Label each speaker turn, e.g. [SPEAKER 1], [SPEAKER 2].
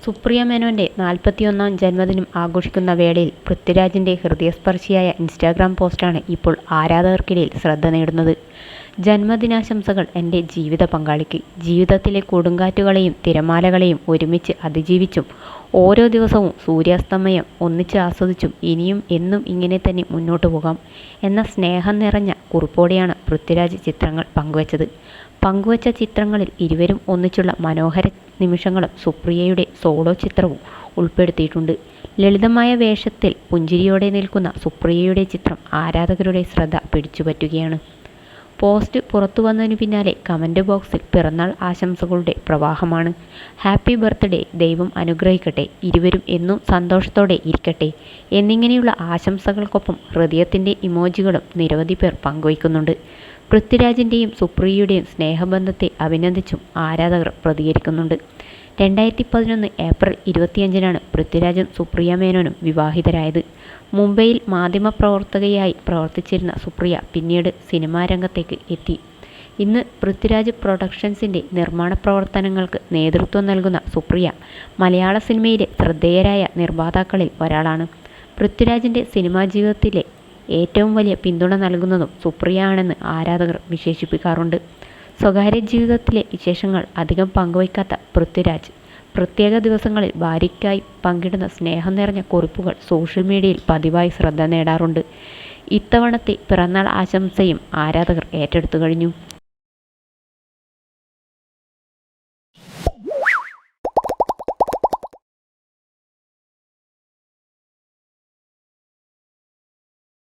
[SPEAKER 1] സുപ്രിയ മേനോൻ്റെ 41ാം ജന്മദിനം ആഘോഷിക്കുന്ന വേളയിൽ പൃഥ്വിരാജിൻ്റെ ഹൃദയസ്പർശിയായ ഇൻസ്റ്റാഗ്രാം പോസ്റ്റാണ് ഇപ്പോൾ ആരാധകർക്കിടയിൽ ശ്രദ്ധ നേടുന്നത്. ജന്മദിനാശംസകൾ എൻ്റെ ജീവിത പങ്കാളിക്ക്. ജീവിതത്തിലെ കൊടുങ്കാറ്റുകളെയും തിരമാലകളെയും ഒരുമിച്ച് അതിജീവിച്ചും ഓരോ ദിവസവും സൂര്യാസ്തമയം ഒന്നിച്ച് ആസ്വദിച്ചും ഇനിയും എന്നും ഇങ്ങനെ തന്നെ മുന്നോട്ടു പോകാം എന്ന സ്നേഹം നിറഞ്ഞ കുറിപ്പോടെയാണ് പൃഥ്വിരാജ് ചിത്രങ്ങൾ പങ്കുവച്ചത്. പങ്കുവച്ച ചിത്രങ്ങളിൽ ഇരുവരും ഒന്നിച്ചുള്ള മനോഹര നിമിഷങ്ങളും സുപ്രിയയുടെ സോളോ ചിത്രവും ഉൾപ്പെടുത്തിയിട്ടുണ്ട്. ലളിതമായ വേഷത്തിൽ പുഞ്ചിരിയോടെ നിൽക്കുന്ന സുപ്രിയയുടെ ചിത്രം ആരാധകരുടെ ശ്രദ്ധ പിടിച്ചുപറ്റുകയാണ്. പോസ്റ്റ് പുറത്തു വന്നതിനു പിന്നാലെ കമൻറ്റ് ബോക്സിൽ പിറന്നാൾ ആശംസകളുടെ പ്രവാഹമാണ്. ഹാപ്പി ബർത്ത്ഡേ, ദൈവം അനുഗ്രഹിക്കട്ടെ, ഇരുവരും എന്നും സന്തോഷത്തോടെ ഇരിക്കട്ടെ എന്നിങ്ങനെയുള്ള ആശംസകൾക്കൊപ്പം ഹൃദയത്തിൻ്റെ ഇമോജികളും നിരവധി പേർ പങ്കുവയ്ക്കുന്നുണ്ട്. പൃഥ്വിരാജിൻ്റെയും സുപ്രിയയുടെയും സ്നേഹബന്ധത്തെ അഭിനന്ദിച്ചും ആരാധകർ പ്രതികരിക്കുന്നുണ്ട്. 2011 ഏപ്രിൽ 25-നാണ് പൃഥ്വിരാജും സുപ്രിയ മേനോനും വിവാഹിതരായത്. മുംബൈയിൽ മാധ്യമപ്രവർത്തകയായി പ്രവർത്തിച്ചിരുന്ന സുപ്രിയ പിന്നീട് സിനിമാ രംഗത്തേക്ക് എത്തി. ഇന്ന് പൃഥ്വിരാജ് പ്രൊഡക്ഷൻസിൻ്റെ നിർമ്മാണ പ്രവർത്തനങ്ങൾക്ക് നേതൃത്വം നൽകുന്ന സുപ്രിയ മലയാള സിനിമയിലെ ശ്രദ്ധേയരായ നിർമ്മാതാക്കളിൽ ഒരാളാണ്. പൃഥ്വിരാജിൻ്റെ സിനിമാ ജീവിതത്തിലെ ഏറ്റവും വലിയ പിന്തുണ നൽകുന്നതും സുപ്രിയ ആണെന്ന് ആരാധകർ വിശേഷിപ്പിക്കാറുണ്ട്. സ്വകാര്യ ജീവിതത്തിലെ വിശേഷങ്ങൾ അധികം പങ്കുവയ്ക്കാത്ത പൃഥ്വിരാജ് പ്രത്യേക ദിവസങ്ങളിൽ ഭാര്യയ്ക്കായി പങ്കിടുന്ന സ്നേഹം നിറഞ്ഞ കുറിപ്പുകൾ സോഷ്യൽ മീഡിയയിൽ പതിവായി ശ്രദ്ധ നേടാറുണ്ട്. ഇത്തവണത്തെ പിറന്നാൾ ആശംസയും ആരാധകർ ഏറ്റെടുത്തു കഴിഞ്ഞു.